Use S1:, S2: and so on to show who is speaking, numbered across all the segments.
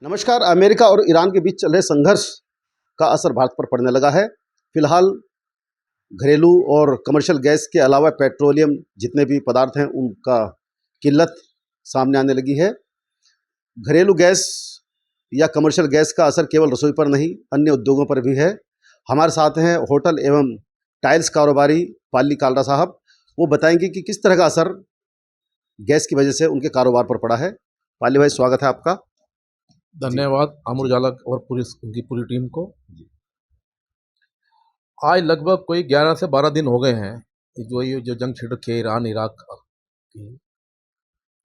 S1: नमस्कार। अमेरिका और ईरान के बीच चल रहे संघर्ष का असर भारत पर पड़ने लगा है। फिलहाल घरेलू और कमर्शियल गैस के अलावा पेट्रोलियम जितने भी पदार्थ हैं उनका किल्लत सामने आने लगी है। घरेलू गैस या कमर्शियल गैस का असर केवल रसोई पर नहीं, अन्य उद्योगों पर भी है। हमारे साथ हैं होटल एवं टाइल्स कारोबारी पाली कालरा साहब। वो बताएंगे कि किस तरह का असर गैस की वजह से उनके कारोबार पर पड़ा है। पाली भाई, स्वागत है आपका।
S2: धन्यवाद अमर उजाला और उनकी पूरी टीम को। आज लगभग कोई 11 से 12 दिन हो गए हैं ये जो जंग छिड़ रखी है ईरान इराक की,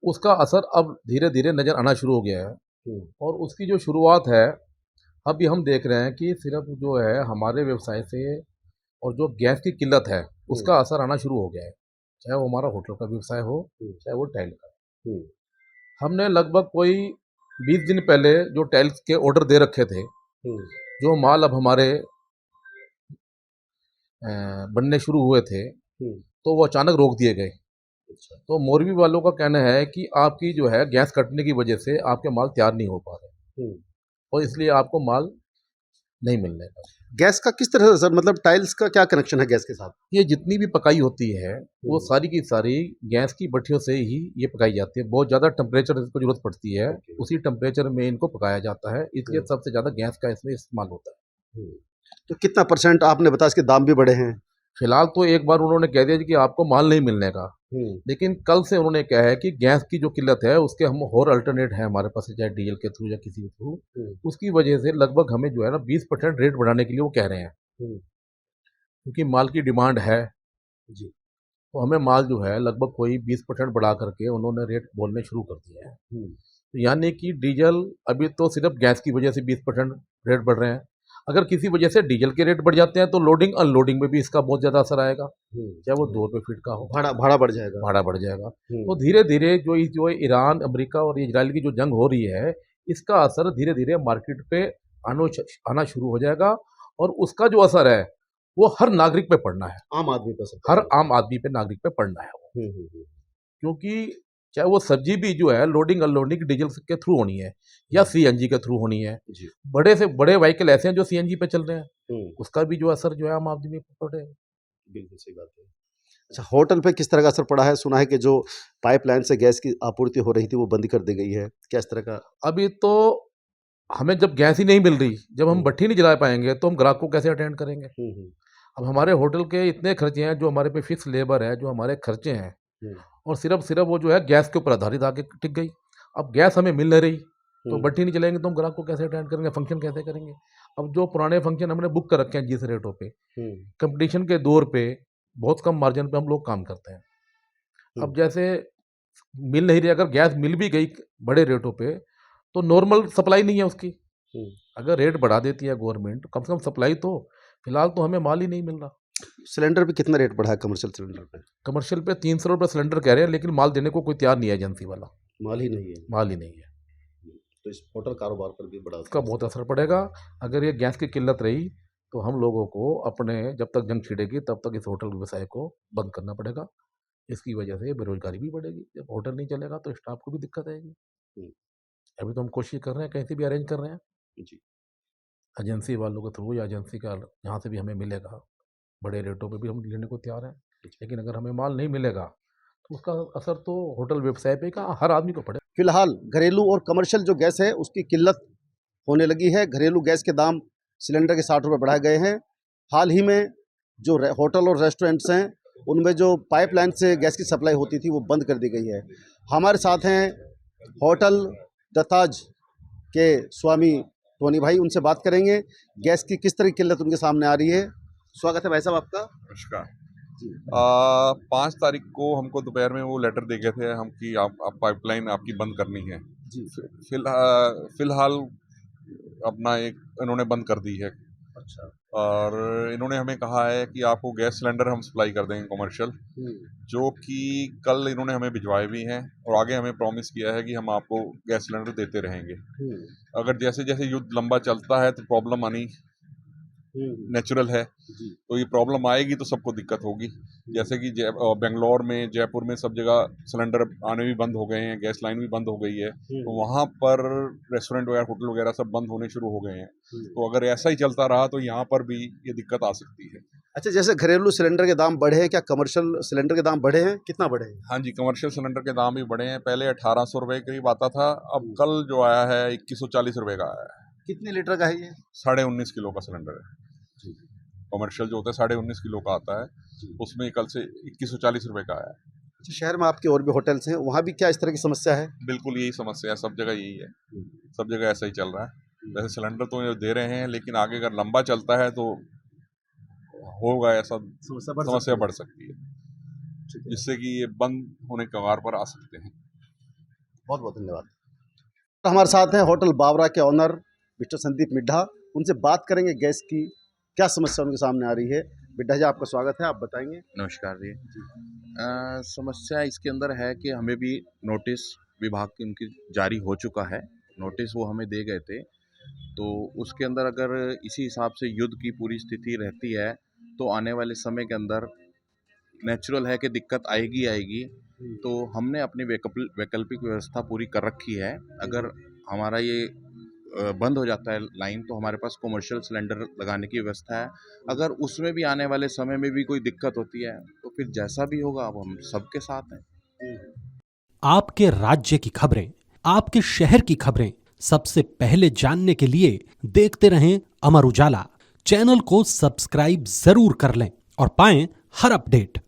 S2: उसका असर अब धीरे धीरे नज़र आना शुरू हो गया है। और उसकी जो शुरुआत है अभी हम देख रहे हैं कि सिर्फ जो है हमारे व्यवसाय से और जो गैस की किल्लत है उसका असर आना शुरू हो गया है, चाहे वो हमारा होटल का व्यवसाय हो चाहे वो टाइल का। हमने लगभग कोई 20 दिन पहले जो टाइल्स के ऑर्डर दे रखे थे, जो माल अब हमारे बनने शुरू हुए थे, तो वो अचानक रोक दिए गए। तो मोरबी वालों का कहना है कि आपकी जो है गैस कटने की वजह से आपके माल तैयार नहीं हो पा रहे और इसलिए आपको माल नहीं मिलने का।
S1: गैस का किस तरह से सर, मतलब टाइल्स का क्या कनेक्शन है गैस के साथ?
S2: ये जितनी भी पकाई होती है वो सारी की सारी गैस की भट्टियों से ही ये पकाई जाती है। बहुत ज़्यादा टेम्परेचर इसको जरूरत पड़ती है, उसी टेम्परेचर में इनको पकाया जाता है, इसलिए सबसे ज़्यादा गैस का इसमें इस्तेमाल होता है।
S1: तो कितना परसेंट आपने बताया इसके दाम भी बढ़े हैं?
S2: फिलहाल तो एक बार उन्होंने कह दिया कि आपको माल नहीं मिलने का, लेकिन कल से उन्होंने कहा है कि गैस की जो किल्लत है उसके हम और अल्टरनेट है हमारे पास, चाहे डीजल के थ्रू या किसी के थ्रू, उसकी वजह से लगभग हमें जो है ना 20% रेट बढ़ाने के लिए वो कह रहे हैं, क्योंकि माल की डिमांड है जी। तो हमें माल जो है लगभग कोई 20% बढ़ा करके उन्होंने रेट बोलने शुरू कर दिए हैं। तो यानी कि डीजल अभी तो सिर्फ गैस की वजह से 20% रेट बढ़ रहे हैं। अगर किसी वजह से डीजल के रेट बढ़ जाते हैं तो लोडिंग अनलोडिंग में भी इसका बहुत ज़्यादा असर आएगा, चाहे वो 2 रुपये फीट का हो,
S1: भाड़ा बढ़ जाएगा।
S2: भाड़ा बढ़ जाएगा। तो धीरे धीरे जो ईरान अमेरिका और इजराइल की जो जंग हो रही है, इसका असर धीरे धीरे मार्केट पे आना शुरू हो जाएगा और उसका जो असर है वो हर नागरिक पे पड़ना है,
S1: आम आदमी पर
S2: हर आम आदमी पे नागरिक पे पड़ना है वो। क्योंकि चाहे वो सब्जी भी जो है लोडिंग अनलोडिंग डीजल के थ्रू होनी है या सीएनजी के थ्रू होनी है। बड़े से बड़े व्हीकल ऐसे हैं जो सीएनजी पे चल रहे हैं, उसका भी जो असर जो है आम आदमी पे पड़ेगा।
S1: बिल्कुल सही बात है। अच्छा, होटल पे किस तरह का असर पड़ा है? सुना है कि जो पाइपलाइन से गैस की आपूर्ति हो रही थी वो बंद कर दी गई है, क्या इस तरह का?
S2: अभी तो हमें जब गैस ही नहीं मिल रही, जब हम भट्टी नहीं जला पाएंगे तो हम ग्राहक को कैसे अटेंड करेंगे? अब हमारे होटल के इतने खर्चे हैं, जो हमारे पे फिक्स लेबर है, जो हमारे खर्चे हैं, और सिर्फ वो जो है गैस के ऊपर आधारित आके टिक गई। अब गैस हमें मिल नहीं रही तो भट्टी नहीं चलाएंगे तो हम ग्राहक को कैसे अटेंड करेंगे, फंक्शन कैसे करेंगे? अब जो पुराने फंक्शन हमने बुक कर रखे हैं जिस रेटों पे, कंपटीशन के दौर पे बहुत कम मार्जिन पे हम लोग काम करते हैं। अब जैसे मिल नहीं रही, अगर गैस मिल भी गई बड़े रेटों पे तो नॉर्मल सप्लाई नहीं है उसकी। अगर रेट बढ़ा देती है गवर्नमेंट, कम से कम सप्लाई तो, फिलहाल तो हमें माल ही नहीं मिल रहा।
S1: सिलेंडर पे कितना रेट बढ़ा है कमर्शियल सिलेंडर पे?
S2: कमर्शियल पे 300 रुपये सिलेंडर कह रहे हैं, लेकिन माल देने को कोई तैयार नहीं है एजेंसी वाला।
S1: माल ही नहीं है।
S2: माल ही नहीं है,
S1: तो इस होटल कारोबार पर भी बड़ा
S2: उसका बहुत असर पड़ेगा। अगर ये गैस की किल्लत रही तो हम लोगों को अपने, जब तक जंग छिड़ेगी तब तक इस होटल व्यवसाय को बंद करना पड़ेगा। इसकी वजह से बेरोजगारी भी बढ़ेगी, जब होटल नहीं चलेगा तो स्टाफ को भी दिक्कत आएगी। अभी तो हम कोशिश कर रहे हैं, कहीं से भी अरेंज कर रहे हैं जी, एजेंसी वालों के थ्रू या एजेंसी का जहाँ से भी हमें मिलेगा बड़े रेटों पे भी हम लेने को तैयार हैं। लेकिन अगर हमें माल नहीं मिलेगा तो उसका असर तो होटल व्यवसाय पे का हर आदमी को पड़े।
S1: फिलहाल घरेलू और कमर्शियल जो गैस है उसकी किल्लत होने लगी है। घरेलू गैस के दाम सिलेंडर के 60 रुपये बढ़ाए गए हैं। हाल ही में जो होटल और रेस्टोरेंट्स हैं उनमें जो पाइपलाइन से गैस की सप्लाई होती थी वो बंद कर दी गई है। हमारे साथ हैं होटल दत्ताज के स्वामी टोनी भाई, उनसे बात करेंगे गैस की किस तरह की किल्लत उनके सामने आ रही है। स्वागत है भाई साहब आपका।
S3: नमस्कार। 5 तारीख को हमको दोपहर में वो लेटर दे गए थे हम कि आप पाइपलाइन आपकी बंद करनी है जी। फिलहाल अपना एक इन्होंने बंद कर दी है। अच्छा। और इन्होंने हमें कहा है कि आपको गैस सिलेंडर हम सप्लाई कर देंगे कमर्शियल, जो कि कल इन्होंने हमें भिजवाए भी हैं और आगे हमें प्रॉमिस किया है कि हम आपको गैस सिलेंडर देते रहेंगे। अगर जैसे जैसे युद्ध लंबा चलता है तो प्रॉब्लम आनी नेचुरल है,
S1: जी
S3: तो ये प्रॉब्लम आएगी तो सबको दिक्कत होगी। जैसे कि बेंगलोर में, जयपुर में सब जगह सिलेंडर आने भी बंद हो गए हैं, गैस लाइन भी बंद हो गई है, तो वहाँ पर रेस्टोरेंट वगैरह, होटल वगैरह सब बंद होने शुरू हो गए हैं। तो अगर ऐसा ही चलता रहा तो यहाँ पर भी ये दिक्कत आ सकती है।
S1: अच्छा, जैसे घरेलू सिलेंडर के दाम बढ़े हैं, क्या कमर्शियल सिलेंडर के दाम बढ़े हैं? कितना बढ़े हैं?
S3: हाँ जी, कमर्शियल सिलेंडर के दाम भी बढ़े हैं। पहले 1800 रुपये करीब आता था, अब कल जो आया है 2140 रुपये का आया है।
S1: कितने लीटर का है ये?
S3: 19.5 किलो का सिलेंडर है। कमर्शियल जो होता है 19.5 किलो का आता है, उसमें कल से 2140 रुपये का आया है।
S1: अच्छा, शहर में आपके और भी होटल्स हैं, वहाँ भी क्या इस तरह की समस्या है?
S3: बिल्कुल यही समस्या है, सब जगह यही है, सब जगह ऐसा ही चल रहा है। वैसे सिलेंडर तो ये दे रहे हैं, लेकिन आगे अगर लंबा चलता है तो होगा ऐसा, समस्या बढ़ सकती है, जिससे कि ये बंद होने के कगार पर आ सकते हैं।
S1: बहुत बहुत धन्यवाद। हमारे साथ हैं होटल बावरा के ऑनर मिस्टर संदीप मिड्ढा। उनसे बात करेंगे गैस की क्या समस्या उनके सामने आ रही है। मिड्ढा जी, आपका स्वागत है, आप बताएंगे।
S4: नमस्कार जी। समस्या इसके अंदर है कि हमें भी नोटिस विभाग की उनकी जारी हो चुका है। नोटिस वो हमें दे गए थे, तो उसके अंदर अगर इसी हिसाब से युद्ध की पूरी स्थिति रहती है तो आने वाले समय के अंदर नेचुरल है कि दिक्कत आएगी आएगी। तो हमने अपनी वैकल्पिक व्यवस्था पूरी कर रखी है। अगर हमारा ये बंद हो जाता है लाइन, तो हमारे पास कमर्शियल सिलेंडर लगाने की व्यवस्था है। अगर उसमें भी आने वाले समय में भी कोई दिक्कत होती है तो फिर जैसा भी होगा, अब हम सबके साथ हैं।
S5: आपके राज्य की खबरें, आपके शहर की खबरें सबसे पहले जानने के लिए देखते रहें अमर उजाला। चैनल को सब्सक्राइब जरूर कर लें और पाएं हर अपडेट।